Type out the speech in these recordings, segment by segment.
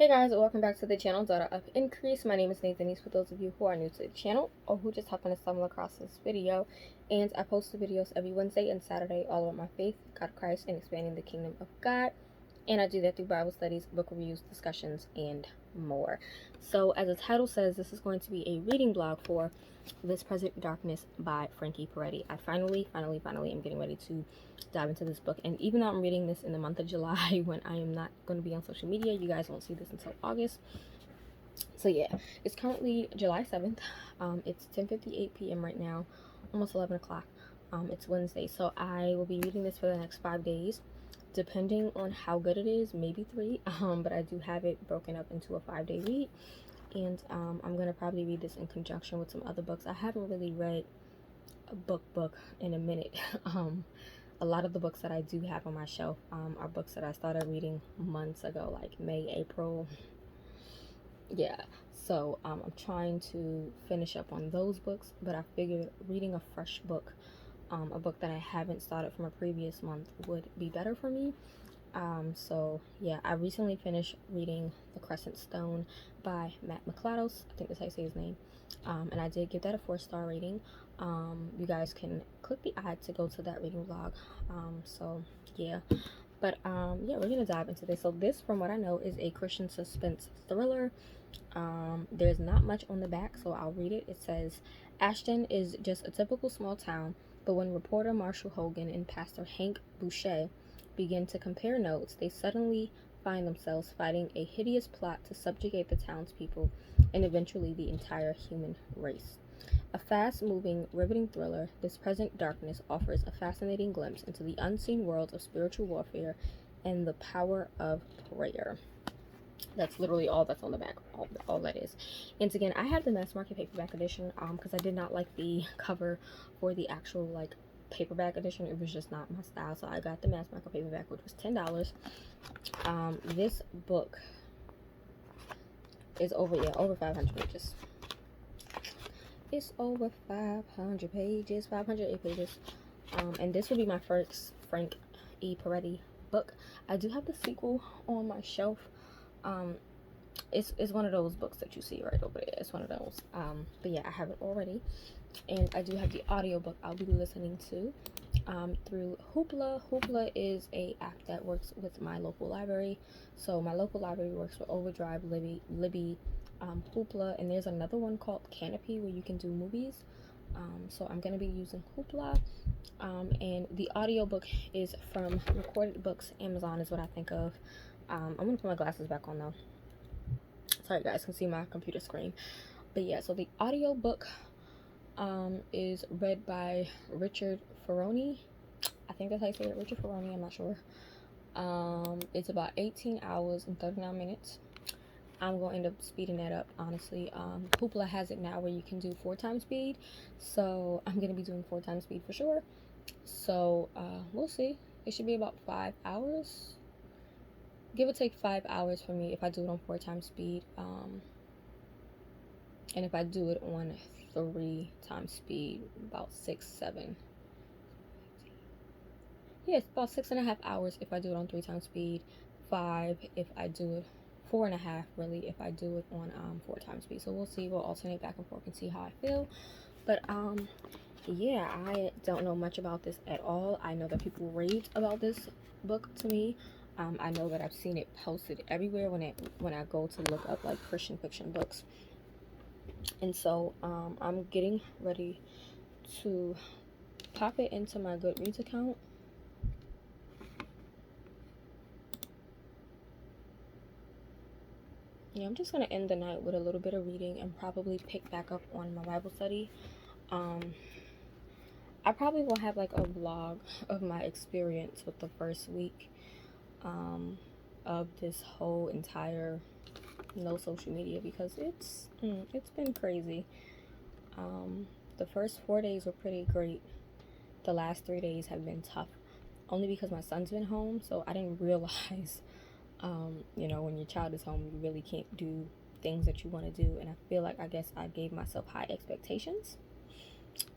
Hey guys, welcome back to the channel, Daughter of Increase. My name is Nathanese for those of you who are new to the channel or who just happen to stumble across this video. And I post the videos every Wednesday and Saturday all about my faith, God of Christ, and expanding the kingdom of God. And I do that through Bible studies, book reviews, discussions, and more. So as the title says, this is going to be a reading blog for This Present Darkness by Frankie Peretti. I finally am getting ready to dive into this book, and even though I'm reading this in the month of July when I am not going to be on social media, you guys won't see this until August. So yeah, it's currently July 7th. It's 10:58 p.m. right now, almost 11 o'clock. It's Wednesday, so I will be reading this for the next 5 days, depending on how good it is, maybe 3. But I do have it broken up into a 5-day read, and I'm gonna probably read this in conjunction with some other books. I haven't really read a book in a minute. A lot of the books that I do have on my shelf are books that I started reading months ago, like May, April. Yeah, so I'm trying to finish up on those books, but I figured reading a fresh book, a book that I haven't started from a previous month, would be better for me. So yeah, I recently finished reading The Crescent Stone by Matt McLados. I think that's how you say his name. And I did give that a 4-star rating. You guys can click the eye to go to that reading vlog. So yeah, but yeah, we're gonna dive into this. So this, from what I know, is a Christian suspense thriller. There's not much on the back, so I'll read it. It says, Ashton is just a typical small town, but when reporter Marshall Hogan and Pastor Hank Boucher begin to compare notes, they suddenly find themselves fighting a hideous plot to subjugate the townspeople and eventually the entire human race. A fast-moving, riveting thriller, This Present Darkness offers a fascinating glimpse into the unseen world of spiritual warfare and the power of prayer. That's literally all that's on the back, all that is. And again, I have the mass market paperback edition because I did not like the cover for the actual like paperback edition. It was just not my style, so I got the mass market paperback, which was $10. This book is over 500 pages. It's over 500 pages, 508 pages. And this will be my first Frank E. Peretti book. I do have the sequel on my shelf. It's one of those books that you see right over there. It's one of those. But yeah, I have it already. And I do have the audiobook I'll be listening to through Hoopla. Hoopla is a app that works with my local library. So my local library works with Overdrive, Libby, Hoopla, and there's another one called Canopy where you can do movies. So I'm going to be using Hoopla. And the audiobook is from Recorded Books. Amazon is what I think of. I'm going to put my glasses back on though. Sorry, you guys can see my computer screen. But yeah, so the audiobook is read by Richard Ferroni. I think that's how you say it, Richard Ferroni, I'm not sure. It's about 18 hours and 39 minutes. I'm going to end up speeding that up, honestly. Hoopla has it now where you can do 4 times speed, so I'm going to be doing 4 times speed for sure. So we'll see. It should be about 5 hours, give or take 5 hours for me if I do it on 4 times speed. And if I do it on 3 times speed, about 6-7. Yeah, it's about 6.5 hours if I do it on 3 times speed. 5 if I do it, 4.5 really if I do it on 4 times speed. So we'll see. We'll alternate back and forth and see how I feel. But yeah, I don't know much about this at all. I know that people rave about this book to me. I know that I've seen it posted everywhere when I go to look up like Christian fiction books. And so I'm getting ready to pop it into my Goodreads account. Yeah, I'm just going to end the night with a little bit of reading and probably pick back up on my Bible study. I probably will have like a vlog of my experience with the first week of this whole entire no social media, because it's been crazy. The first 4 days were pretty great. The last 3 days have been tough, only because my son's been home, so I didn't realize you know, when your child is home, you really can't do things that you want to do. And I feel like, I guess I gave myself high expectations,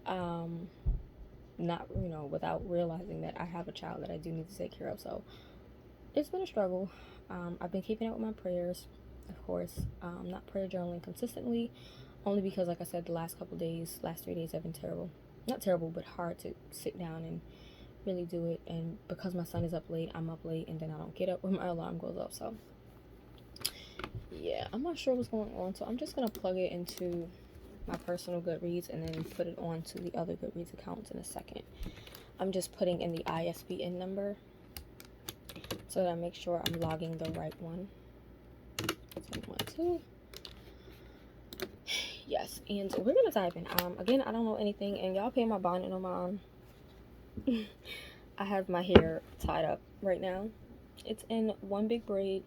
not, you know, without realizing that I have a child that I do need to take care of. So it's been a struggle. I've been keeping up with my prayers. of course. Not prayer journaling consistently, only because, like I said, the last 3 days have been terrible. Not terrible, but hard to sit down and really do it. And because my son is up late, I'm up late, and then I don't get up when my alarm goes off. So yeah, I'm not sure what's going on. So I'm just gonna plug it into my personal Goodreads and then put it on to the other Goodreads accounts in a second. I'm just putting in the ISBN number so that I make sure I'm logging the right one. 712. Yes, and we're gonna dive in. Again, I don't know anything, and y'all pay my bonnet on my arm. I have my hair tied up right now. It's in one big braid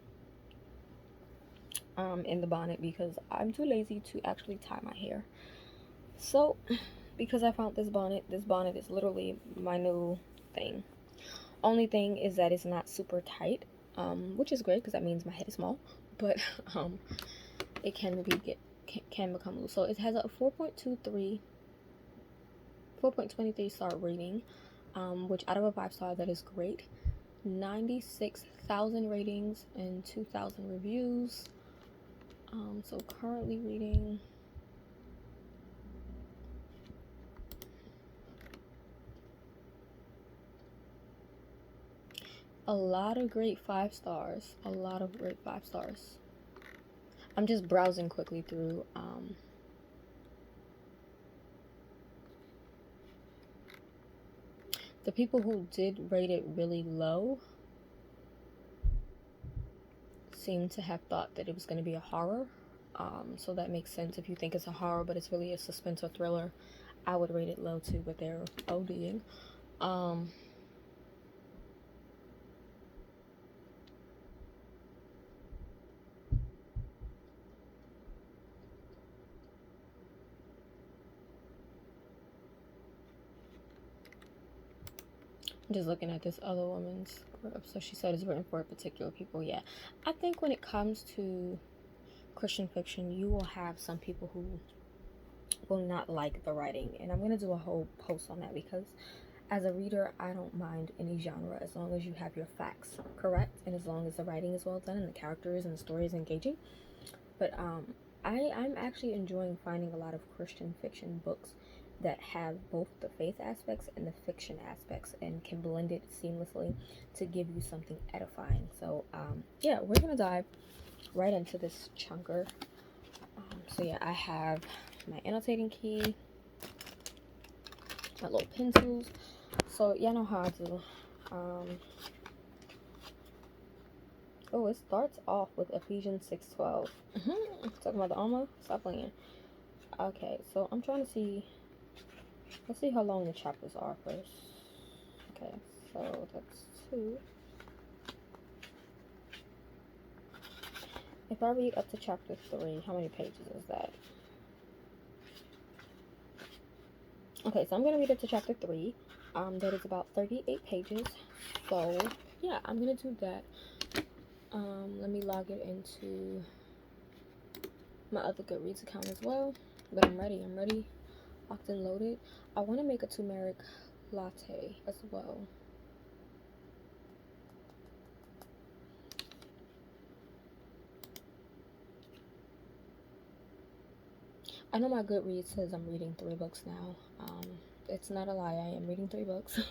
in the bonnet because I'm too lazy to actually tie my hair. So because I found this bonnet is literally my new thing. Only thing is that it's not super tight, which is great because that means my head is small, but it can become loose. So it has a 4.23 star rating, which out of a 5-star, that is great. 96,000 ratings and 2,000 reviews. So currently reading a lot of great 5 stars. I'm just browsing quickly through the people who did rate it really low seem to have thought that it was going to be a horror. So that makes sense. If you think it's a horror but it's really a suspense or thriller, I would rate it low too, but they're ODing. I'm just looking at this other woman's group. So she said it's written for particular people. Yeah, I think when it comes to Christian fiction, you will have some people who will not like the writing, and I'm going to do a whole post on that because as a reader, I don't mind any genre as long as you have your facts correct and as long as the writing is well done and the characters and the story is engaging. But I'm actually enjoying finding a lot of Christian fiction books that have both the faith aspects and the fiction aspects and can blend it seamlessly to give you something edifying. So yeah, we're gonna dive right into this chunker. So yeah, I have my annotating key, my little pen tools. So y'all know how I do. Oh, it starts off with Ephesians 6:12. Talking about the armor. Stop playing. Okay, so I'm trying to see. Let's see how long the chapters are first. Okay, so that's 2. If I read up to chapter 3, how many pages is that? Okay, so I'm going to read up to chapter 3. That is about 38 pages. So, yeah, I'm going to do that. Let me log it into my other Goodreads account as well. But I'm ready. Locked and loaded. I want to make a turmeric latte as well. I know my Goodreads says I'm reading 3 books now. It's not a lie. I am reading 3 books.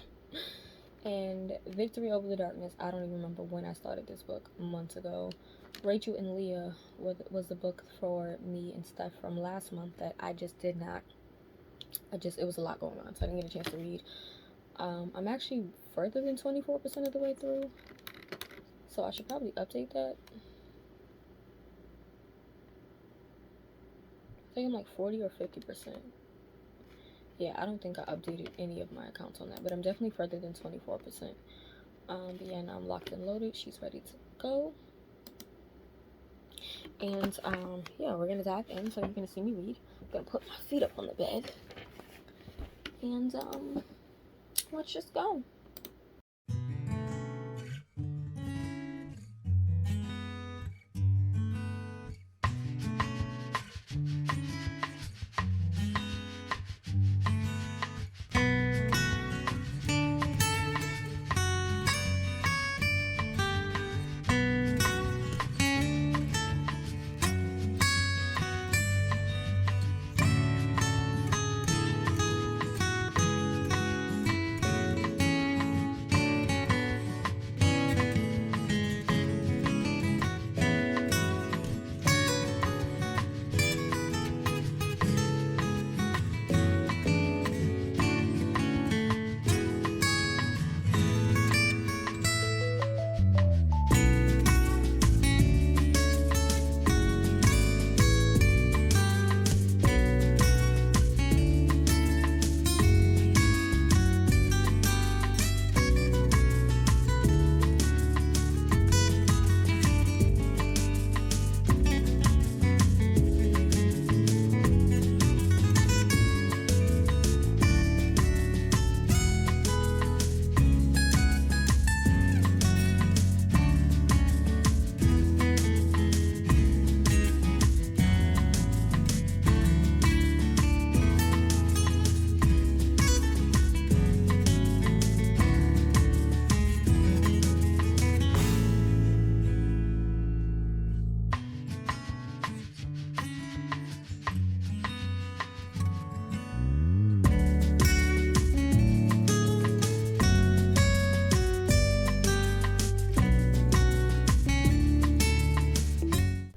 And Victory Over the Darkness, I don't even remember when I started this book, months ago. Rachel and Leah was the book for me and Steph from last month that I just did not. It was a lot going on, so I didn't get a chance to read. I'm actually further than 24% of the way through, so I should probably update that. I think I'm like 40 or 50%. Yeah, I don't think I updated any of my accounts on that, but I'm definitely further than 24%. But yeah, now I'm locked and loaded. She's ready to go. And yeah, we're gonna dive in. So you're gonna see me read. I'm gonna put my feet up on the bed. And let's just go.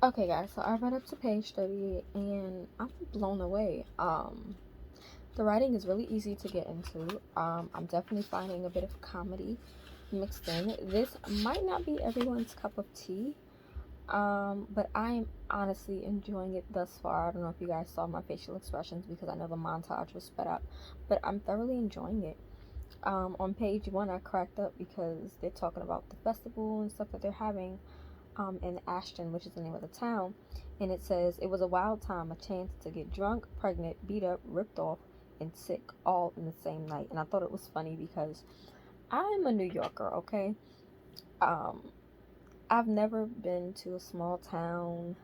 Okay, guys, so I read up to page 38 and I'm blown away. The writing is really easy to get into. I'm definitely finding a bit of comedy mixed in. This might not be everyone's cup of tea, but I'm honestly enjoying it thus far. I don't know if you guys saw my facial expressions because I know the montage was sped up, but I'm thoroughly enjoying it. On page 1, I cracked up because they're talking about the festival and stuff that they're having in Ashton, which is the name of the town, and it says it was a wild time, a chance to get drunk, pregnant, beat up, ripped off, and sick all in the same night. And I thought it was funny because I'm a New Yorker, okay? Um, I've never been to a small town,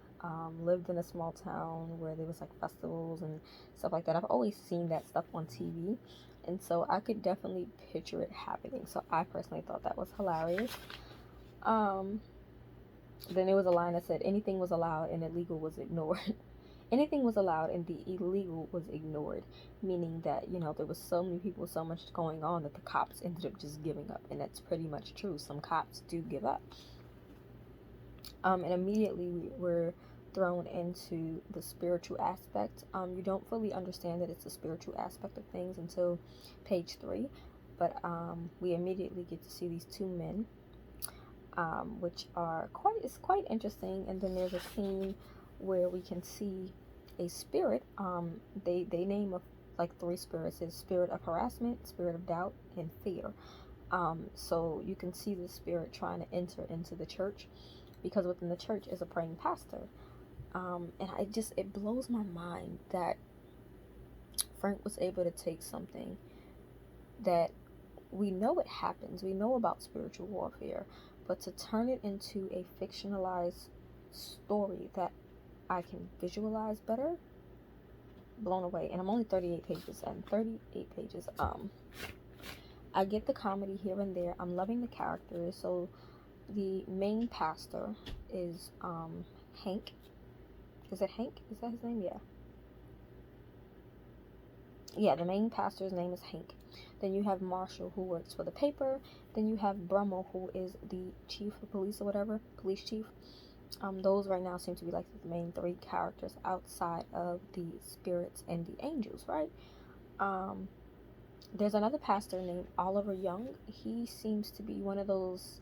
lived in a small town where there was like festivals and stuff like that. I've always seen that stuff on TV, and so I could definitely picture it happening. So I personally thought that was hilarious. Then there was a line that said anything was allowed and illegal was ignored. Anything was allowed and the illegal was ignored, meaning that, there was so many people, so much going on that the cops ended up just giving up. And that's pretty much true. Some cops do give up. And immediately we were thrown into the spiritual aspect. You don't fully understand that it's a spiritual aspect of things until page 3. But we immediately get to see these two men, which are quite interesting. And then there's a scene where we can see a spirit. They name like 3 spirits. It's spirit of harassment, spirit of doubt, and fear. So you can see the spirit trying to enter into the church, because within the church is a praying pastor. And it blows my mind that Frank was able to take something that we know it happens, we know about spiritual warfare, but to turn it into a fictionalized story that I can visualize better, blown away. And I'm only 38 pages in. 38 pages. I get the comedy here and there. I'm loving the characters. So the main pastor is Hank. Is it Hank? Is that his name? Yeah, the main pastor's name is Hank. Then you have Marshall, who works for the paper. Then you have Brummel, who is the chief of police or whatever, police chief. Those right now seem to be like the main 3 characters outside of the spirits and the angels, right? There's another pastor named Oliver Young. He seems to be one of those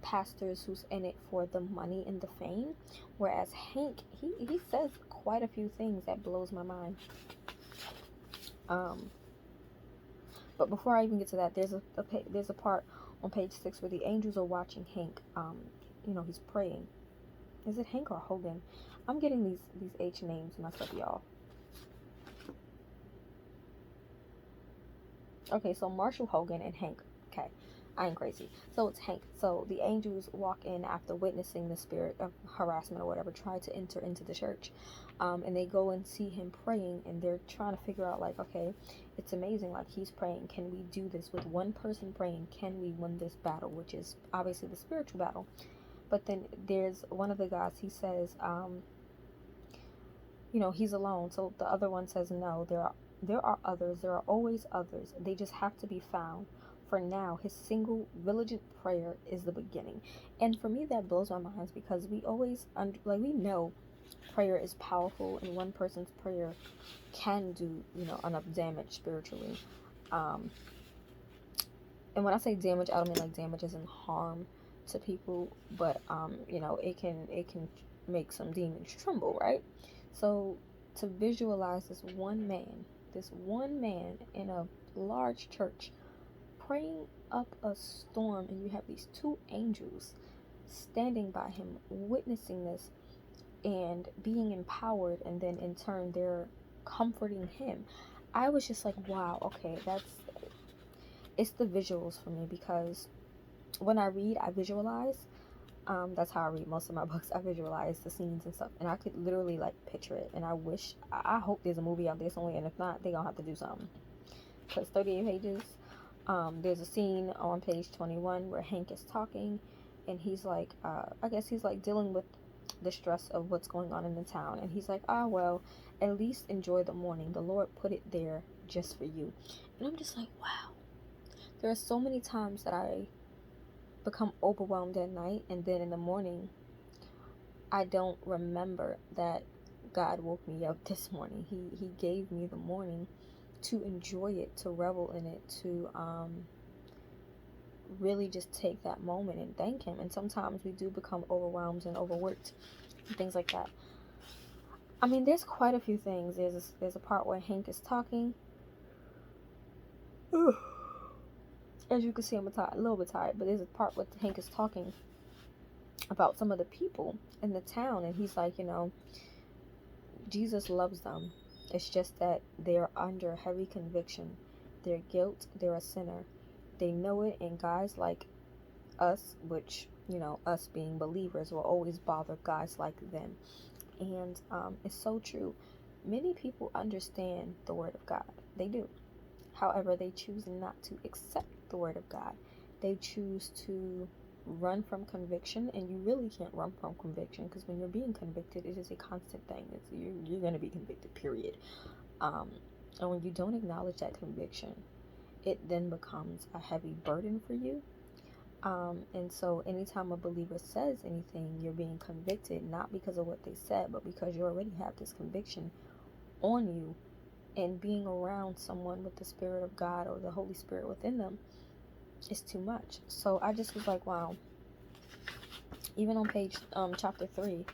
pastors who's in it for the money and the fame, whereas Hank, he says quite a few things that blows my mind. But before I even get to that, there's a part on page 6 where the angels are watching Hank. He's praying. Is it Hank or Hogan? I'm getting these H names messed up, y'all. Okay, so Marshall, Hogan, and Hank. Okay, I ain't crazy. So it's Hank. So the angels walk in after witnessing the spirit of harassment or whatever try to enter into the church. And they go and see him praying, and they're trying to figure out, like, okay, it's amazing, like, he's praying. Can we do this with one person praying? Can we win this battle, which is obviously the spiritual battle? But then there's one of the guys, he says, he's alone. So the other one says, no, there are others. There are always others. They just have to be found. For now, his single vigilant prayer is the beginning. And for me, that blows my mind, because we always, we know prayer is powerful, and one person's prayer can do, enough damage spiritually. And when I say damage, I don't mean like damage as in harm to people, but it can make some demons tremble, right? So to visualize this one man in a large church praying up a storm, and you have these 2 angels standing by him, witnessing this and being empowered, and then in turn they're comforting him. I was just like, wow, okay, it's the visuals for me, because when I read, I visualize. That's how I read most of my books. I visualize the scenes and stuff, and I could literally like picture it. And I hope there's a movie out there somewhere, and if not, they're gonna have to do something. Because 38 pages. There's a scene on page 21 where Hank is talking, and he's like, I guess he's like dealing with the stress of what's going on in the town, and he's like, well, at least enjoy the morning. The Lord put it there just for you. And I'm just like, wow. There are so many times that I become overwhelmed at night, and then in the morning I don't remember that God woke me up this morning. He gave me the morning to enjoy it, to revel in it, to really just take that moment and thank him. And sometimes we do become overwhelmed and overworked and things like that. I mean, there's quite a few things. There's a part where Hank is talking. As you can see, I'm a little bit tired, but there's a part where Hank is talking about some of the people in the town, and he's like, Jesus loves them. It's just that they're under heavy conviction. They're guilt. They're a sinner. They know it, and guys like us, which, us being believers, will always bother guys like them. And it's so true. Many people understand the word of God. They do. However, they choose not to accept the word of God. They choose to run from conviction, and you really can't run from conviction, because when you're being convicted, it is a constant thing. You're going to be convicted, period. And when you don't acknowledge that conviction, it then becomes a heavy burden for you. And so anytime a believer says anything, you're being convicted, not because of what they said, but because you already have this conviction on you. And being around someone with the Spirit of God or the Holy Spirit within them is too much. So I just was like, wow. Even on page chapter 3,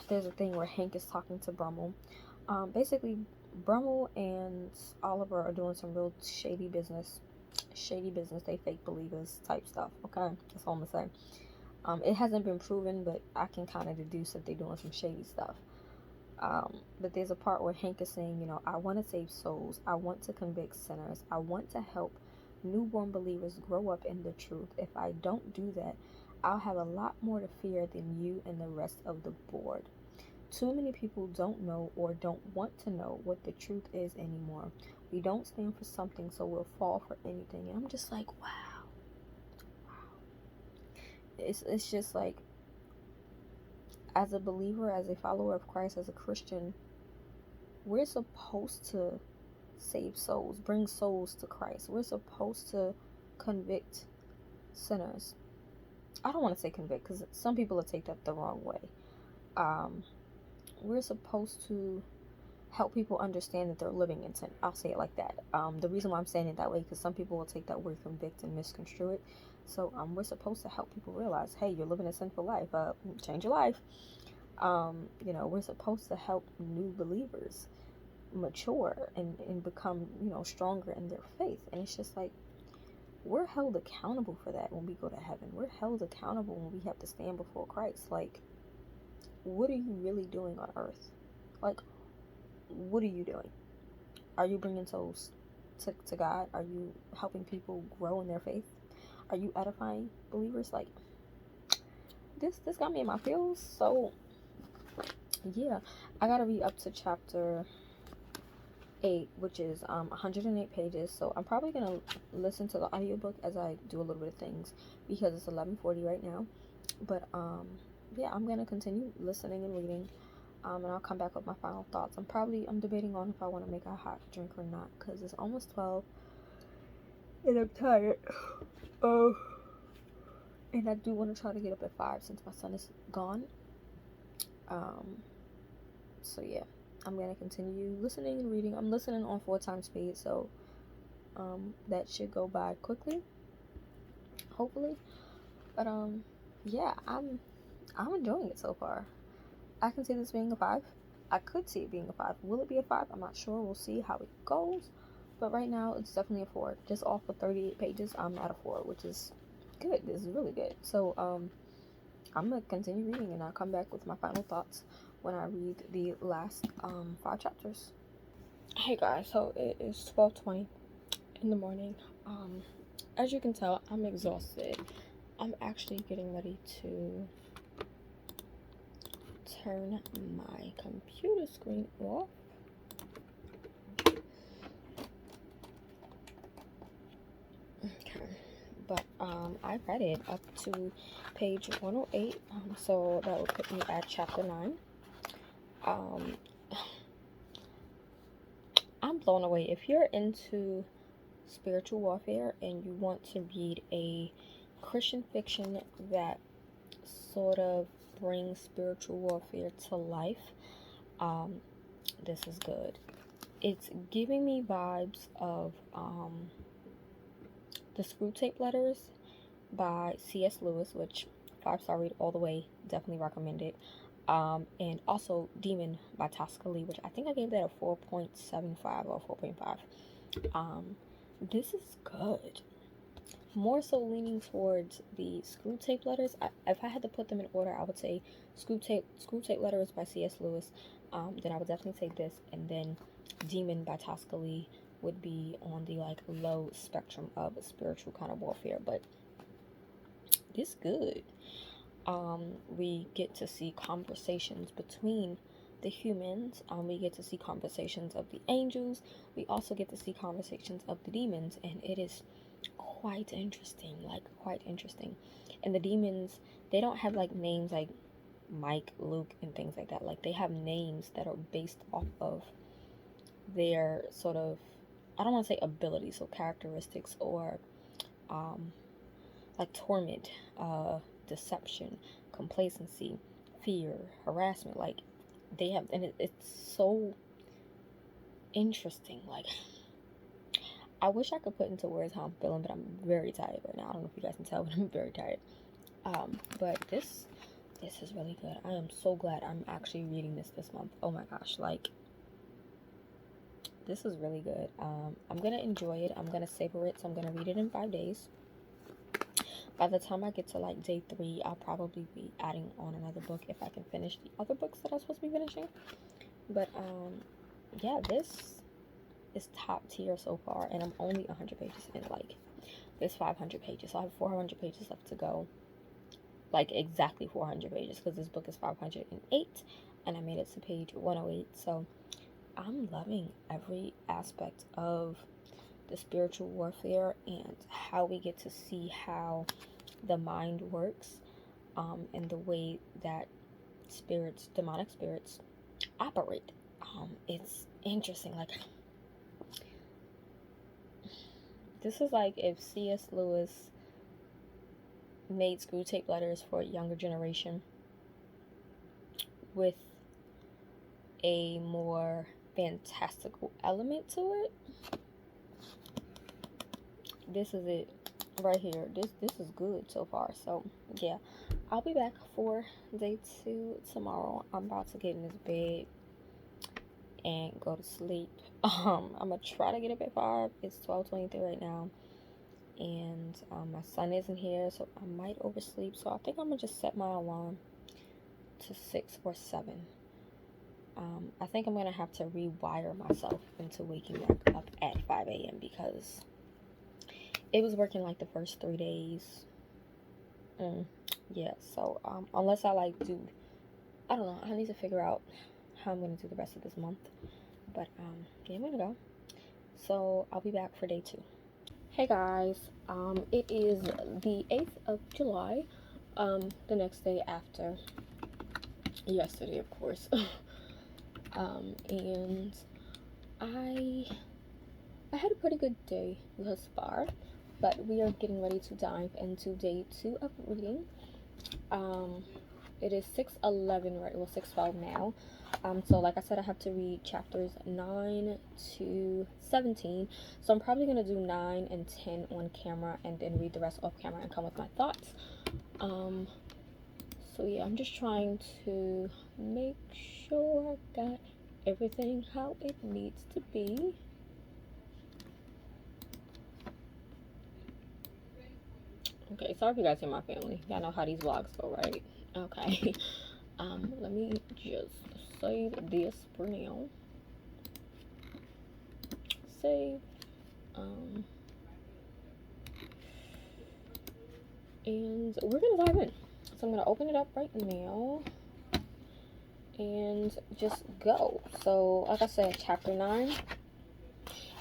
there's a thing where Hank is talking to Brummel. Basically, Brummel and Oliver are doing some real shady business. They fake believers type stuff. Okay, that's all I'm gonna say. It hasn't been proven, but I can kind of deduce that they're doing some shady stuff. But there's a part where Hank is saying, I want to save souls. I want to convict sinners. I want to help newborn believers grow up in the truth. If I don't do that, I'll have a lot more to fear than you and the rest of the board. Too many people don't know or don't want to know what the truth is anymore. We don't stand for something, so we'll fall for anything. And I'm just like, wow. It's just like, as a believer, as a follower of Christ, as a Christian, we're supposed to save souls, bring souls to Christ. We're supposed to convict sinners. I don't want to say convict, because some people will take that the wrong way. We're supposed to help people understand that they're living in sin. I'll say it like that. The reason why I'm saying it that way, because some people will take that word convict and misconstrue it. So we're supposed to help people realize, hey, you're living a sinful life. Change your life. We're supposed to help new believers mature and become, stronger in their faith. And it's just like, we're held accountable for that when we go to heaven. We're held accountable when we have to stand before Christ. Like, what are you really doing on earth? Like, what are you doing? Are you bringing souls to God? Are you helping people grow in their faith? Are you edifying believers? Like, this got me in my feels. So yeah, I gotta read up to chapter 8, which is 108 pages. So I'm probably gonna listen to the audiobook as I do a little bit of things, because it's 11:40 right now. But yeah, I'm gonna continue listening and reading, and I'll come back with my final thoughts. I'm debating on if I want to make a hot drink or not, because it's almost 12 and I'm tired. And I do want to try to get up at 5 since my son is gone. So yeah, I'm gonna continue listening and reading. I'm listening on 4 times speed, so that should go by quickly, hopefully. But yeah, I'm enjoying it so far. I can see this being a 5. I could see it being a 5. Will it be a 5? I'm not sure. We'll see how it goes. But right now, it's definitely a 4. Just off of 38 pages, I'm at a 4, which is good. This is really good. So I'm gonna continue reading, and I'll come back with my final thoughts when I read the last 5 chapters. Hey guys, so it is 12:20 in the morning. As you can tell, I'm exhausted. I'm actually getting ready to turn my computer screen off. Okay, but I read it up to page 108, so that would put me at chapter 9. I'm blown away. If you're into spiritual warfare and you want to read a Christian fiction that sort of bring spiritual warfare to life. This is good. It's giving me vibes of the Screwtape letters by C.S. Lewis, which 5-star read all the way, definitely recommend it. And also Demon by Tosca Lee, which I think I gave that a 4.75 or 4.5. This is good. More so leaning towards the Screwtape letters. If I had to put them in order, I would say Screwtape letters by C.S. Lewis. Then I would definitely say this, and then Demon by Tosca Lee would be on the like low spectrum of spiritual kind of warfare, but this good. We get to see conversations between the humans. We get to see conversations of the angels. We also get to see conversations of the demons, and it is quite interesting, And the demons, they don't have like names like Mike, Luke, and things like that. Like, they have names that are based off of their sort of, I don't want to say abilities or characteristics, or like torment, deception, complacency, fear, harassment. Like, they have, and it's so interesting. Like, I wish I could put into words how I'm feeling, but I'm very tired right now. I don't know if you guys can tell, but I'm very tired. But this is really good. I am so glad I'm actually reading this month. Oh my gosh, like, this is really good. I'm gonna enjoy it. I'm gonna savor it. So I'm gonna read it in 5 days. By the time I get to like day 3, I'll probably be adding on another book if I can finish the other books that I'm supposed to be finishing. But yeah, this is top tier so far, and I'm only 100 pages in. Like, there's 500 pages, so I have 400 pages left to go. Like, exactly 400 pages, because this book is 508, and I made it to page 108. So I'm loving every aspect of the spiritual warfare and how we get to see how the mind works, and the way that spirits, demonic spirits, operate. It's interesting. Like, this is like if C.S. Lewis made Screwtape letters for a younger generation with a more fantastical element to it. This is it right here. This is good so far. So yeah, I'll be back for day 2 tomorrow. I'm about to get in this bed and go to sleep. I'm gonna try to get up at 5. It's 12:23 right now, and my son isn't here, so I might oversleep. So I think I'm gonna just set my alarm to 6 or 7. I think I'm gonna have to rewire myself into waking back up at 5 a.m. because it was working like the first 3 days. Yeah, so unless I like do, I don't know, I need to figure out how I'm gonna do the rest of this month. But yeah, I'm gonna go. So I'll be back for day 2. Hey guys, it is the 8th of July, the next day after yesterday, of course. And I had a pretty good day thus far, but we are getting ready to dive into day 2 of reading. It is 6:11 right, well 6:12 now. So like I said, I have to read chapters 9 to 17. So I'm probably gonna do 9 and 10 on camera, and then read the rest off camera and come with my thoughts. So yeah, I'm just trying to make sure I got everything how it needs to be. Okay, sorry if you guys hear my family. Y'all know how these vlogs go, right? Okay. Let me just save this for now. Save. And we're gonna dive in. So I'm gonna open it up right now and just go. So like I said, chapter 9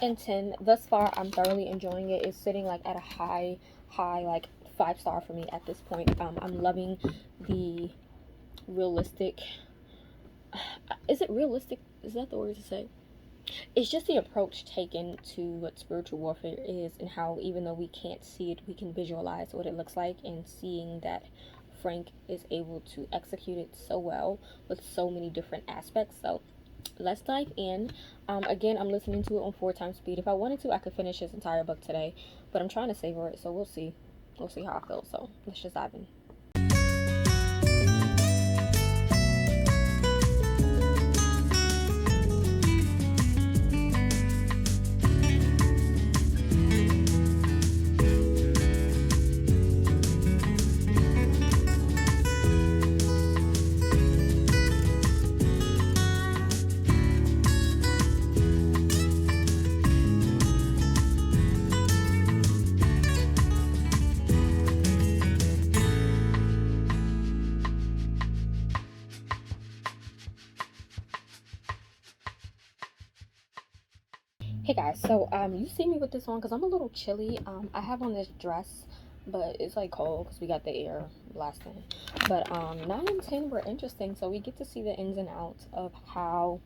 and 10 thus far, I'm thoroughly enjoying it. It's sitting like at a high like 5-star for me at this point. I'm loving the realistic, is it realistic, is that the word to say? It's just the approach taken to what spiritual warfare is, and how even though we can't see it, we can visualize what it looks like, and seeing that Frank is able to execute it so well with so many different aspects. So let's dive in. Again, I'm listening to it on 4 times speed. If I wanted to, I could finish this entire book today, but I'm trying to savor it, so we'll see. We'll see how I feel. So let's just dive in. Hey guys, so you see me with this on because I'm a little chilly. I have on this dress, but it's like cold because we got the air blasting. But 9 and 10 were interesting, so we get to see the ins and outs of how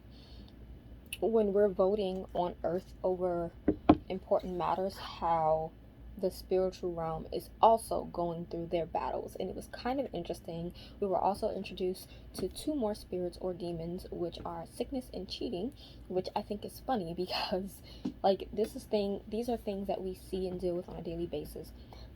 when we're voting on Earth over important matters, how the spiritual realm is also going through their battles. And it was kind of interesting. We were also introduced to 2 more spirits or demons, which are sickness and cheating, which I think is funny because like these are things that we see and deal with on a daily basis,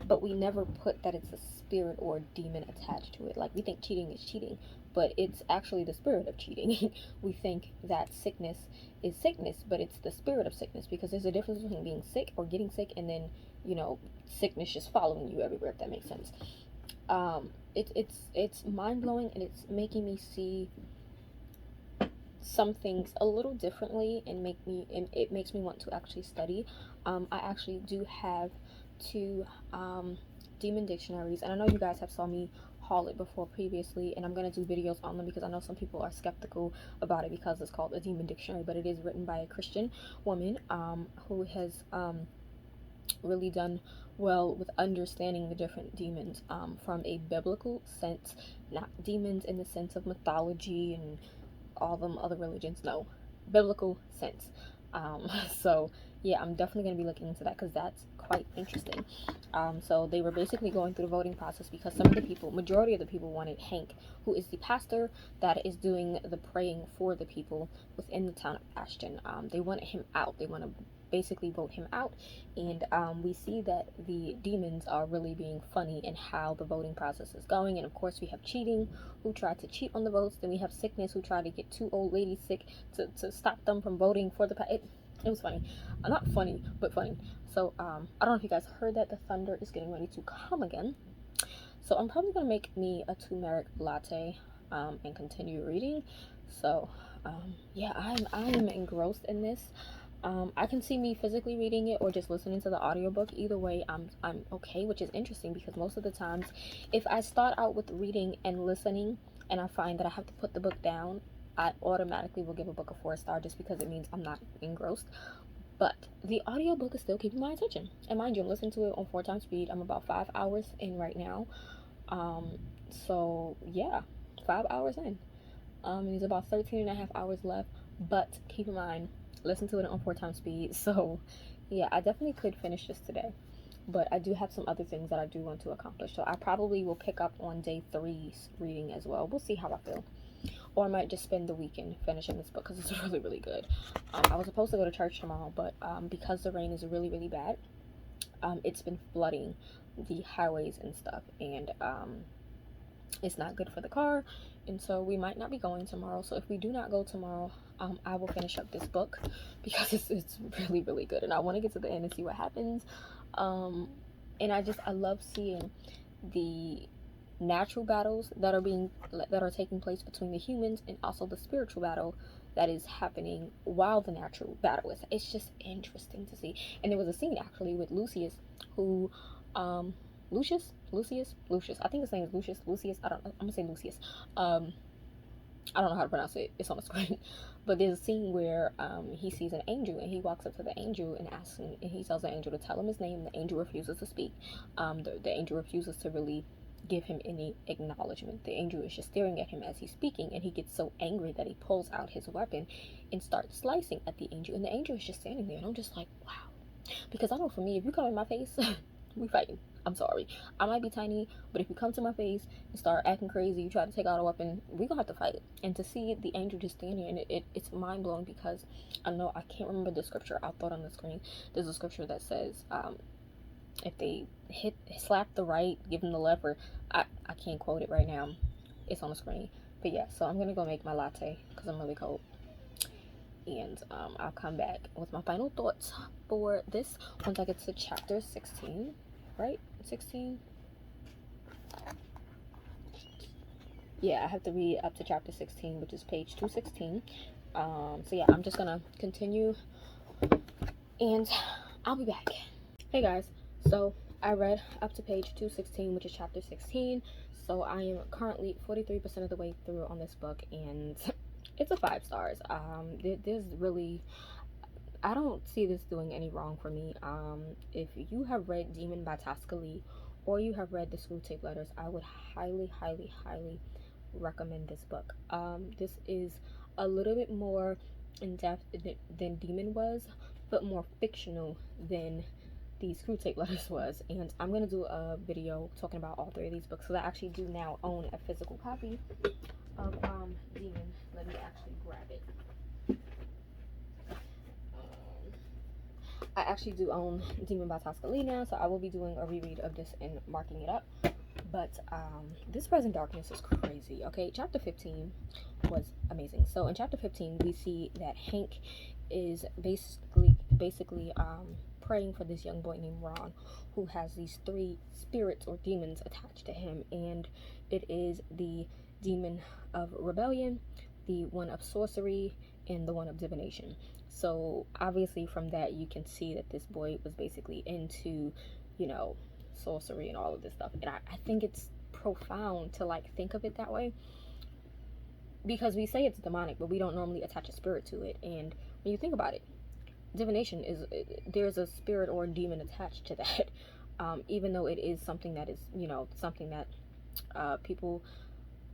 but we never put that it's a spirit or a demon attached to it. Like, we think cheating is cheating, but it's actually the spirit of cheating. We think that sickness is sickness, but it's the spirit of sickness, because there's a difference between being sick or getting sick and then, sickness just following you everywhere, if that makes sense. It's mind-blowing, and it's making me see some things a little differently, and it makes me want to actually study. I actually do have 2 demon dictionaries, and I know you guys have saw me haul it before previously, and I'm going to do videos on them because I know some people are skeptical about it because it's called a demon dictionary, but it is written by a Christian woman who has really done well with understanding the different demons from a biblical sense, not demons in the sense of mythology and all them other religions, no, biblical sense. So yeah, I'm definitely going to be looking into that because that's quite interesting. So they were basically going through the voting process because majority of the people wanted Hank, who is the pastor that is doing the praying for the people within the town of Ashton. They wanted him out. They want to basically vote him out, and we see that the demons are really being funny in how the voting process is going. And of course we have cheating, who tried to cheat on the votes. Then we have sickness, who tried to get 2 old ladies sick to stop them from voting for it was funny. Not funny, but funny. So I don't know if you guys heard that the thunder is getting ready to come again, so I'm probably gonna make me a turmeric latte and continue reading. So yeah, I'm engrossed in this. I can see me physically reading it or just listening to the audiobook. Either way, I'm okay, which is interesting because most of the times if I start out with reading and listening and I find that I have to put the book down, I automatically will give a book a 4-star just because it means I'm not engrossed. But the audiobook is still keeping my attention. And mind you, I'm listening to it on 4 times speed. I'm about 5 hours in right now. So yeah, 5 hours in. There's about 13.5 hours left. But keep in mind, listen to it on 4 times speed. So yeah, I definitely could finish this today, but I do have some other things that I do want to accomplish, so I probably will pick up on day 3's reading as well. We'll see how I feel, or I might just spend the weekend finishing this book because it's really good. I was supposed to go to church tomorrow, but because the rain is really bad, it's been flooding the highways and stuff, and it's not good for the car, and so we might not be going tomorrow. So if we do not go tomorrow, I will finish up this book because it's really good, and I want to get to the end and see what happens. And I love seeing the natural battles that are taking place between the humans, and also the spiritual battle that is happening while the natural battle is. It's just interesting to see. And there was a scene actually with Lucius, who Lucius, I think his name is Lucius, I'm gonna say Lucius. I don't know how to pronounce it, it's on the screen. But there's a scene where he sees an angel, and he walks up to the angel and asks him, and he tells the angel to tell him his name. The angel refuses to speak. The angel refuses to really give him any acknowledgement. The angel is just staring at him as he's speaking, and he gets so angry that he pulls out his weapon and starts slicing at the angel, and the angel is just standing there, and I'm just like, wow. Because I know for me, if you come in my face we fighting. I'm sorry. I might be tiny, but if you come to my face and start acting crazy, you try to take out a weapon, we gonna have to fight. And to see the angel just standing, and it's mind blowing, because I know I can't remember the scripture. I'll throw it on the screen. There's a scripture that says, if they slap the right, give them the left, or I can't quote it right now. It's on the screen. But yeah, so I'm gonna go make my latte because I'm really cold. And I'll come back with my final thoughts for this once I get to chapter 16, right? 16? Yeah, I have to read up to chapter 16, which is page 216. So yeah, I'm just gonna continue and I'll be back. Hey guys, so I read up to page 216, which is chapter 16. So I am currently 43% of the way through on this book, and it's a 5 stars. There's really, I don't see this doing any wrong for me. If you have read Demon by Tosca Lee, or you have read the Screwtape letters, I would highly, highly, highly recommend this book. This is a little bit more in depth than Demon was, but more fictional than the Screwtape letters was. And I'm gonna do a video talking about all 3 of these books, because I actually do now own a physical copy of Demon. Let me actually grab it. I actually do own Demon by Tosca Lee now, so I will be doing a reread of this and marking it up. But this Present Darkness is crazy. Okay, chapter 15 was amazing. So in chapter 15, we see that Hank is basically praying for this young boy named Ron, who has these 3 spirits or demons attached to him, and it is the demon of rebellion, the one of sorcery, and the one of divination. So obviously from that you can see that this boy was basically into, you know, sorcery and all of this stuff. And I think it's profound to like think of it that way, because we say it's demonic, but we don't normally attach a spirit to it. And when you think about it, divination is, there's a spirit or a demon attached to that. Even though it is something that is, you know, something that people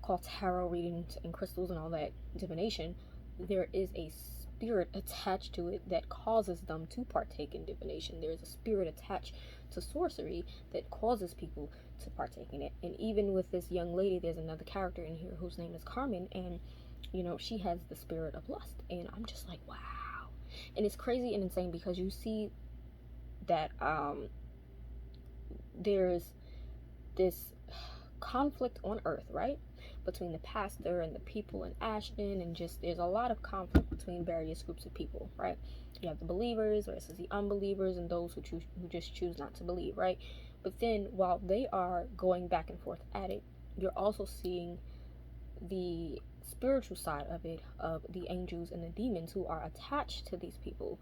call tarot readings and crystals and all that divination, there is a spirit attached to it that causes them to partake in divination. There is a spirit attached to sorcery that causes people to partake in it. And even with this young lady, there's another character in here whose name is Carmen, and you know, she has the spirit of lust. And I'm just like, wow. And it's crazy and insane, because you see that there's this conflict on Earth, right, between the pastor and the people in Ashton, and just there's a lot of conflict between various groups of people, right? You have the believers versus the unbelievers, and those who just choose not to believe, right? But then while they are going back and forth at it, you're also seeing the spiritual side of it, of the angels and the demons who are attached to these people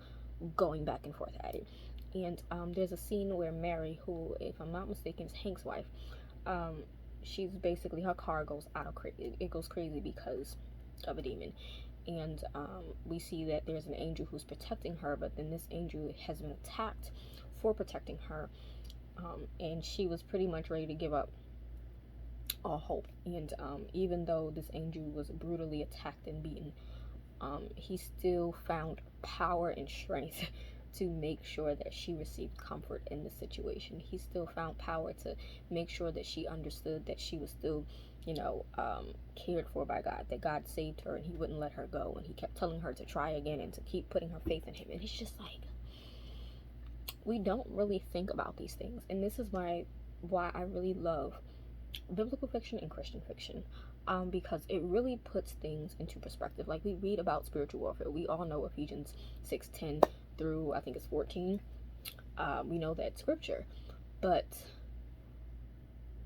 going back and forth at it. And there's a scene where Mary, who, if I'm not mistaken, is Hank's wife, she's basically, her car goes it goes crazy because of a demon. And we see that there's an angel who's protecting her, but then this angel has been attacked for protecting her, and she was pretty much ready to give up all hope. And even though this angel was brutally attacked and beaten, he still found power and strength to make sure that she received comfort in the situation. He still found power to make sure that she understood that she was still, you know, cared for by God, that God saved her and he wouldn't let her go, and he kept telling her to try again and to keep putting her faith in him. And it's just like, we don't really think about these things. And this is why I really love biblical fiction and Christian fiction, because it really puts things into perspective. Like, we read about spiritual warfare. We all know Ephesians 6:10 through, I think it's 14. We know that scripture, but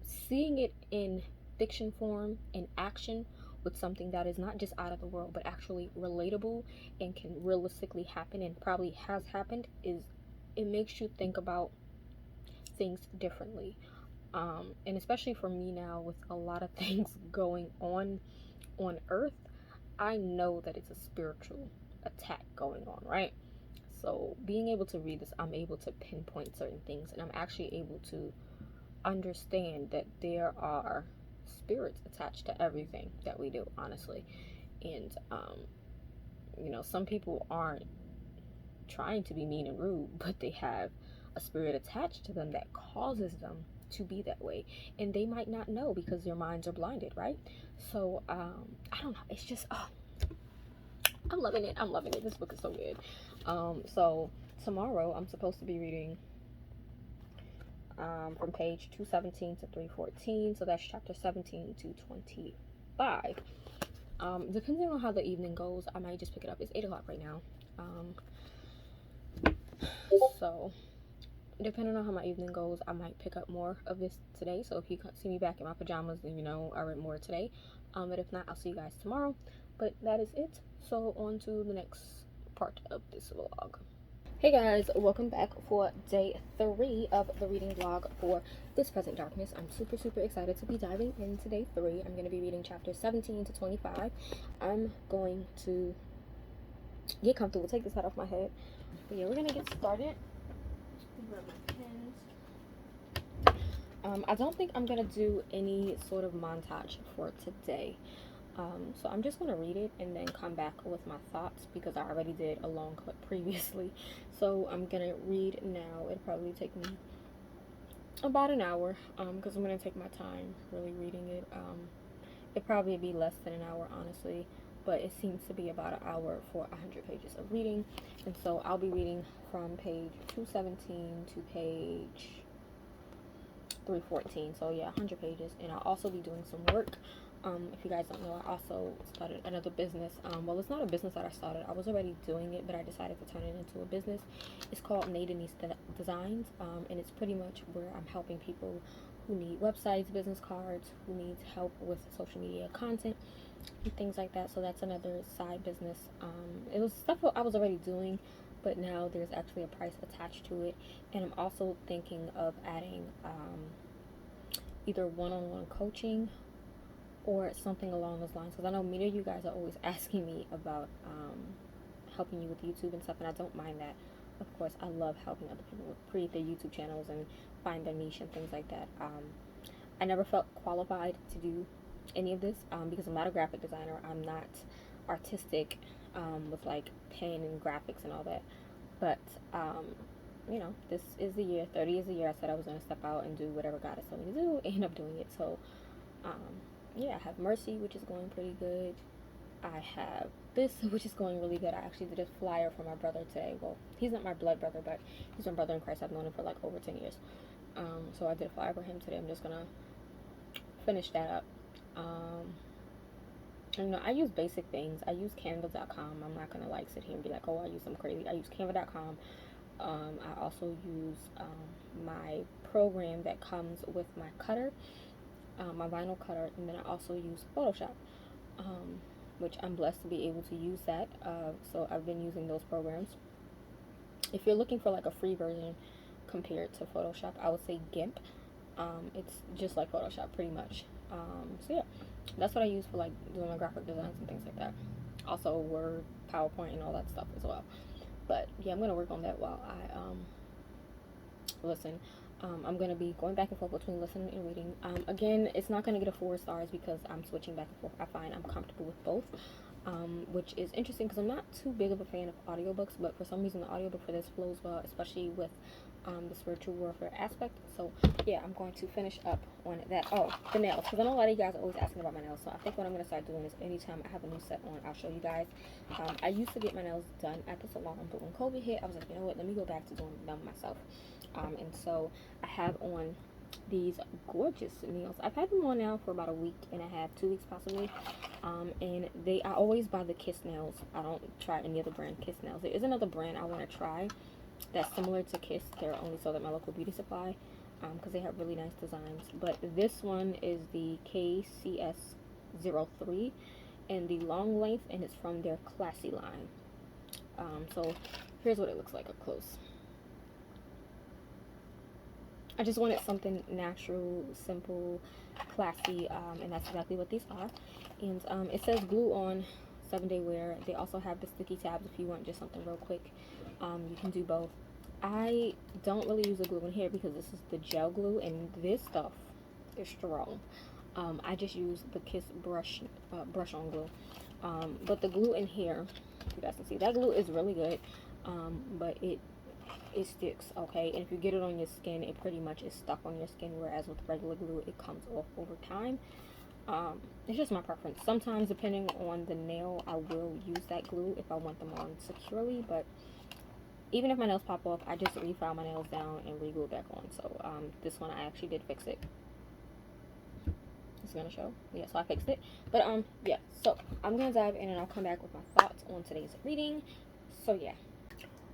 seeing it in fiction form, in action, with something that is not just out of the world, but actually relatable and can realistically happen, and probably has happened, it makes you think about things differently. And especially for me now, with a lot of things going on Earth, I know that it's a spiritual attack going on, right? So being able to read this, I'm able to pinpoint certain things, and I'm actually able to understand that there are spirits attached to everything that we do, honestly. And you know, some people aren't trying to be mean and rude, but they have a spirit attached to them that causes them to be that way, and they might not know because their minds are blinded, right? So I don't know, it's just I'm loving it. I'm loving it. This book is so good. So tomorrow I'm supposed to be reading from page 217 to 314, so that's chapter 17 to 25. Depending on how the evening goes, I might just pick it up. It's 8 o'clock right now. So depending on how my evening goes, I might pick up more of this today. So if you see me back in my pajamas, then you know I read more today. But if not, I'll see you guys tomorrow. But that is it. So on to the next part of this vlog. Hey guys, welcome back for day 3 of the reading vlog for This Present Darkness. I'm super excited to be diving into day 3. I'm going to be reading chapters 17 to 25. I'm going to get comfortable, take this hat off my head. But yeah, we're going to get started. Grab my pens. I don't think I'm going to do any sort of montage for today. So I'm just going to read it and then come back with my thoughts because I already did a long clip previously. So I'm going to read now. It'll probably take me about an hour because I'm going to take my time really reading it. It'd probably be less than an hour, honestly, but it seems to be about an hour for 100 pages of reading. And so I'll be reading from page 217 to page 314. So yeah, 100 pages. And I'll also be doing some work. If you guys don't know, I also started another business. Well, it's not a business that I started. I was already doing it, but I decided to turn it into a business. It's called Denise Designs, and it's pretty much where I'm helping people who need websites, business cards, who needs help with social media content, and things like that. So that's another side business. It was stuff I was already doing, but now there's actually a price attached to it. And I'm also thinking of adding either one-on-one coaching or something along those lines, because I know many of you guys are always asking me about helping you with YouTube and stuff, and I don't mind that. Of course, I love helping other people create their YouTube channels and find their niche and things like that. I never felt qualified to do any of this because I'm not a graphic designer. I'm not artistic with like pen and graphics and all that. But you know, this is the year, 30 is the year I said I was going to step out and do whatever God has told me to do, and end up doing it. So yeah, I have Mercy, which is going pretty good. I have this, which is going really good. I actually did a flyer for my brother today. Well, he's not my blood brother, but he's my brother in Christ. I've known him for like over 10 years. So I did a flyer for him today. I'm just gonna finish that up. You know, I use basic things. I use canva.com. I'm not gonna like sit here and be like, oh, I use some crazy. I use canva.com. I also use my program that comes with my cutter, my vinyl cutter, and then I also use Photoshop, which I'm blessed to be able to use that. So I've been using those programs. If you're looking for like a free version compared to Photoshop, I would say GIMP. It's just like Photoshop pretty much. So yeah, that's what I use for like doing my graphic designs and things like that. Also Word, PowerPoint, and all that stuff as well. But yeah, I'm gonna work on that while I listen. I'm going to be going back and forth between listening and reading. Again, it's not going to get a 4 stars because I'm switching back and forth. I find I'm comfortable with both, which is interesting because I'm not too big of a fan of audiobooks, but for some reason the audiobook for this flows well, especially with the spiritual warfare aspect. So yeah, I'm going to finish up on that. Oh, the nails, because I know a lot of you guys are always asking about my nails. So I think what I'm going to start doing is anytime I have a new set on, I'll show you guys. I used to get my nails done at the salon, but when COVID hit, I was like, you know what, let me go back to doing them myself. And so I have on these gorgeous nails. I've had them on now for about a week and a half, 2 weeks possibly. And I always buy the Kiss nails. I don't try any other brand Kiss nails. There is another brand I want to try that's similar to Kiss. They're only sold at my local beauty supply because they have really nice designs. But this one is the KCS03 and the long length, and it's from their Classy line. So here's what it looks like up close. I just wanted something natural, simple, classy, and that's exactly what these are. And it says glue on 7-day wear. They also have the sticky tabs if you want just something real quick. You can do both. I don't really use the glue in here because this is the gel glue, and this stuff is strong. I just use the Kiss brush on glue. But the glue in here, you guys can see, that glue is really good, but it it sticks, okay? And if you get it on your skin, it pretty much is stuck on your skin, whereas with regular glue, it comes off over time. It's just my preference. Sometimes, depending on the nail, I will use that glue if I want them on securely, but even if my nails pop off, I just refile my nails down and re-glue it back on. So this one I actually did fix it. It's gonna show. Yeah, so I fixed it. But yeah, so I'm gonna dive in and I'll come back with my thoughts on today's reading. So yeah.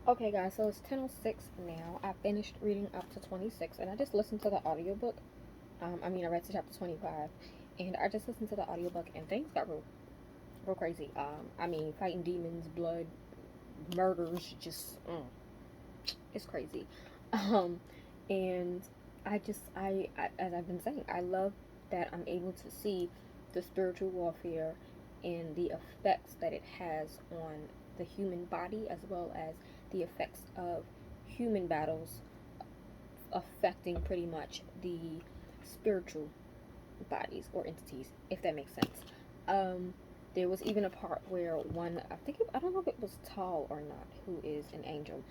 Okay guys, so it's 10:06 now. I finished reading up to 26 and I just listened to the audiobook. I read to chapter 25 and I just listened to the audiobook and things got real crazy. Fighting demons, blood, murders, just it's crazy. And I as I've been saying, I love that I'm able to see the spiritual warfare and the effects that it has on the human body, as well as the effects of human battles affecting pretty much the spiritual bodies or entities, if that makes sense. There was even a part where I don't know if it was Tall or not, who is an angel.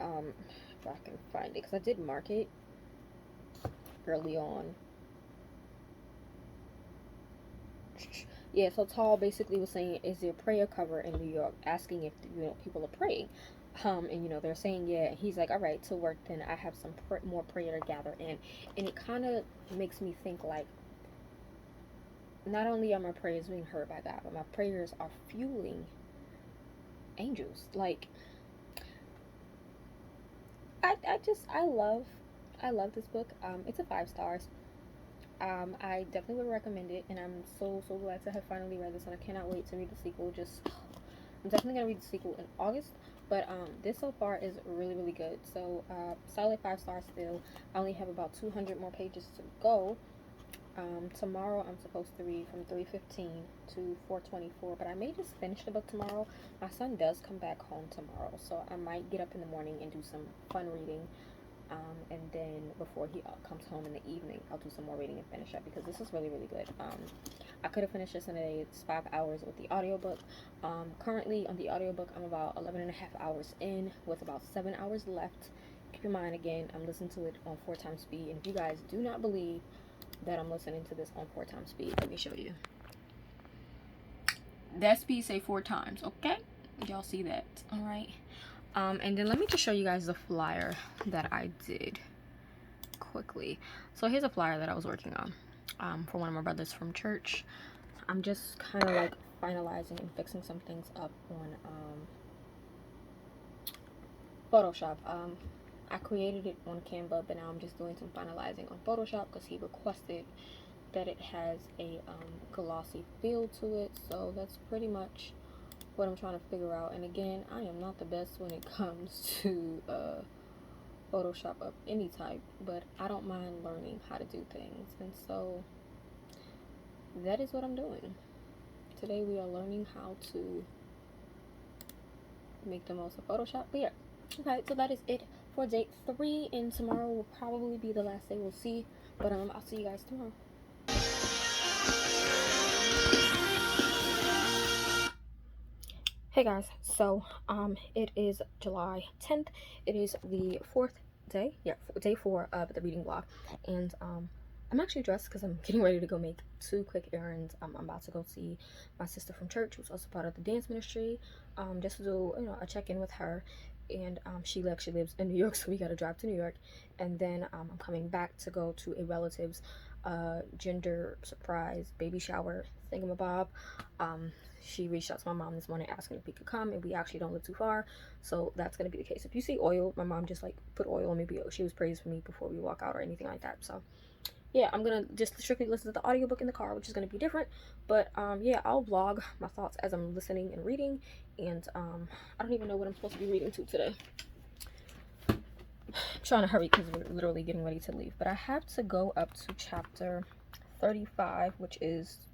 If I can find it, because I did mark it early on. Yeah, so Tall basically was saying, is there prayer cover in New York, asking if people are praying. And they're saying yeah. He's like, all right, to work then. I have some more prayer to gather in. And it kind of makes me think, like, not only are my prayers being heard by God, but my prayers are fueling angels. Like, I love this book. It's a 5 stars. I definitely would recommend it, and I'm so glad to have finally read this, and I cannot wait to read the sequel. I'm definitely gonna read the sequel in August, but this so far is really good. So solid 5 stars still. I only have about 200 more pages to go. Tomorrow I'm supposed to read from 3:15 to 4:24, but I may just finish the book tomorrow. My son does come back home tomorrow, so I might get up in the morning and do some fun reading. And then before he comes home in the evening, I'll do some more reading and finish up, because this is really good. I could have finished this in a day. It's 5 hours with the audiobook. Currently on the audiobook, I'm about 11.5 hours in, with about 7 hours left. Keep in mind, again, I'm listening to it on 4 times speed, and if you guys do not believe that I'm listening to this on 4 times speed, let me show you. That speed say 4 times, okay? Y'all see that? All right. And then let me just show you guys the flyer that I did quickly. So here's a flyer that I was working on for one of my brothers from church. I'm just kind of like finalizing and fixing some things up on Photoshop. I created it on Canva, but now I'm just doing some finalizing on Photoshop because he requested that it has a glossy feel to it. So that's pretty much what I'm trying to figure out. And again, I am not the best when it comes to Photoshop of any type, but I don't mind learning how to do things, and so that is what I'm doing. Today we are learning how to make the most of Photoshop. But yeah, okay, so that is it for day 3, and tomorrow will probably be the last day. We'll see, but I'll see you guys tomorrow. Hey guys, so it is July 10th. It is the 4th day, day 4 of the reading vlog, and I'm actually dressed because I'm getting ready to go make 2 quick errands. I'm about to go see my sister from church, who's also part of the dance ministry, just to do a check-in with her. And she actually lives in New York, so we got to drive to New York, and then I'm coming back to go to a relative's gender surprise baby shower thingamabob. She reached out to my mom this morning asking if we could come, and we actually don't live too far, so that's gonna be the case. If you see oil, my mom just like put oil on me. She was praised for me before we walk out or anything like that. So yeah, I'm gonna just strictly listen to the audiobook in the car, which is gonna be different. But yeah, I'll vlog my thoughts as I'm listening and reading. And I don't even know what I'm supposed to be reading to today. I'm trying to hurry because we're literally getting ready to leave, but I have to go up to chapter 35, which is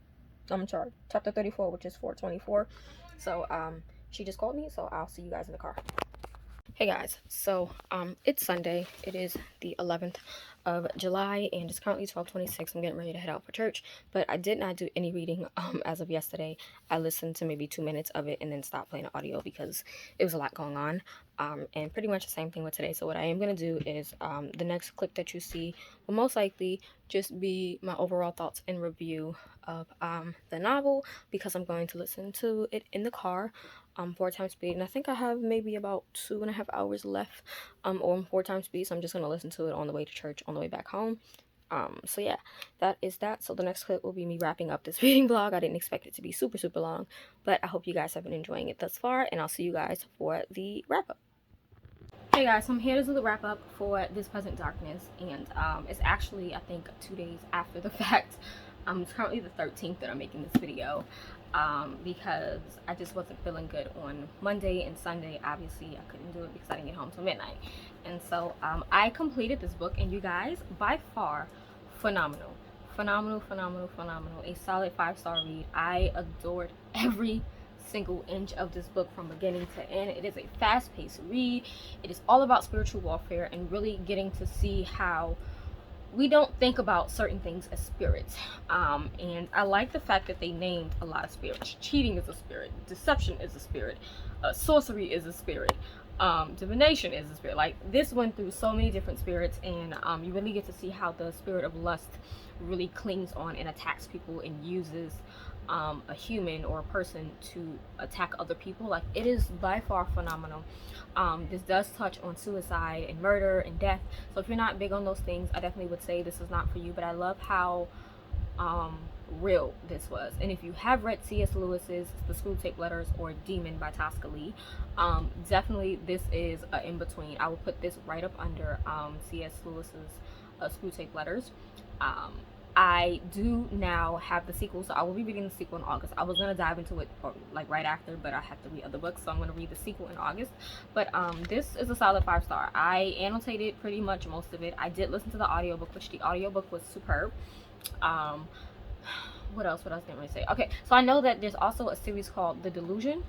chapter 34, which is 4:24. So she just called me, so I'll see you guys in the car. Hey guys, so it's Sunday. It is the 11th of July and it's currently 12:26. I'm getting ready to head out for church, but I did not do any reading as of yesterday. I listened to maybe 2 minutes of it and then stopped playing the audio because it was a lot going on. And pretty much the same thing with today. So what I am going to do is the next clip that you see will most likely just be my overall thoughts and review of the novel, because I'm going to listen to it in the car 4 times speed, and I think I have maybe about 2.5 hours left on 4 times speed, so I'm just going to listen to it on the way to church, on the way back home. So yeah, that is that. So the next clip will be me wrapping up this reading vlog. I didn't expect it to be super long, but I hope you guys have been enjoying it thus far, and I'll see you guys for the wrap up. Hey guys, so I'm here to do the wrap up for This Present Darkness, and it's actually, I think, 2 days after the fact. It's currently the 13th that I'm making this video, because I just wasn't feeling good on Monday and Sunday. Obviously, I couldn't do it because I didn't get home till midnight, and so I completed this book, and you guys, by far, phenomenal. A solid 5-star read. I adored every single inch of this book from beginning to end. It is a fast-paced read. It is all about spiritual warfare and really getting to see how we don't think about certain things as spirits. And I like the fact that they named a lot of spirits. Cheating is a spirit, deception is a spirit, sorcery is a spirit, divination is a spirit. Like, this went through so many different spirits, and you really get to see how the spirit of lust really clings on and attacks people and uses a human or a person to attack other people. Like, it is by far phenomenal. This does touch on suicide and murder and death, so if you're not big on those things, I definitely would say this is not for you. But I love how real this was. And if you have read C.S. Lewis's The Screwtape Letters or Demon by Tosca Lee, definitely this is an in-between. I will put this right up under C.S. Lewis's Screwtape Letters. I do now have the sequel, so I will be reading the sequel in August. I was going to dive into it like right after, but I have to read other books, so I'm going to read the sequel in August. But this is a solid 5-star. I annotated pretty much most of it. I did listen to the audiobook, which the audiobook was superb. What else didn't I say? Okay, so I know that there's also a series called The Delusion,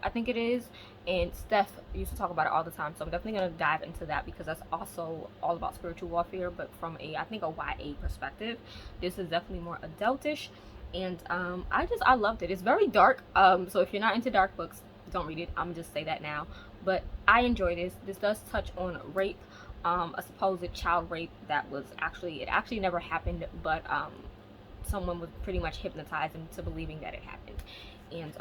I think it is, and Steph used to talk about it all the time, so I'm definitely going to dive into that because that's also all about spiritual warfare, but from I think a YA perspective. This is definitely more adultish, and I loved it. It's very dark, so if you're not into dark books, don't read it. I'm just say that now, but I enjoy this. This does touch on rape, a supposed child rape that was it actually never happened, but someone was pretty much hypnotized into believing that it happened, and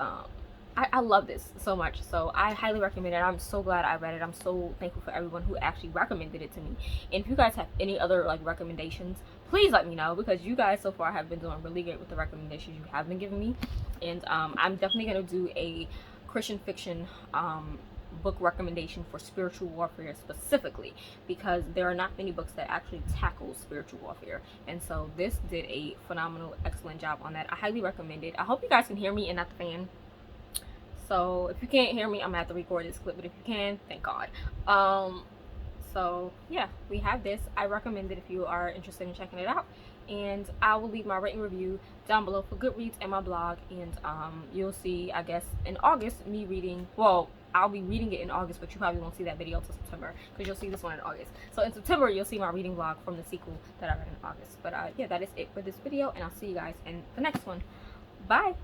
I love this so much, so I highly recommend it. I'm so glad I read it. I'm so thankful for everyone who actually recommended it to me. And if you guys have any other like recommendations, please let me know, because you guys so far have been doing really great with the recommendations you have been giving me. And I'm definitely going to do a Christian fiction book recommendation for spiritual warfare specifically, because there are not many books that actually tackle spiritual warfare, and so this did a phenomenal, excellent job on that. I highly recommend it. I hope you guys can hear me and not the fan. So if you can't hear me, I'm gonna have to record this clip, but if you can, thank God. So yeah, we have this. I recommend it if you are interested in checking it out, and I will leave my written review down below for Goodreads and my blog. And you'll see, I guess, in August me reading, well, I'll be reading it in August, but you probably won't see that video till September, because you'll see this one in August. So in September, you'll see my reading vlog from the sequel that I read in August. But yeah, that is it for this video, and I'll see you guys in the next one. Bye.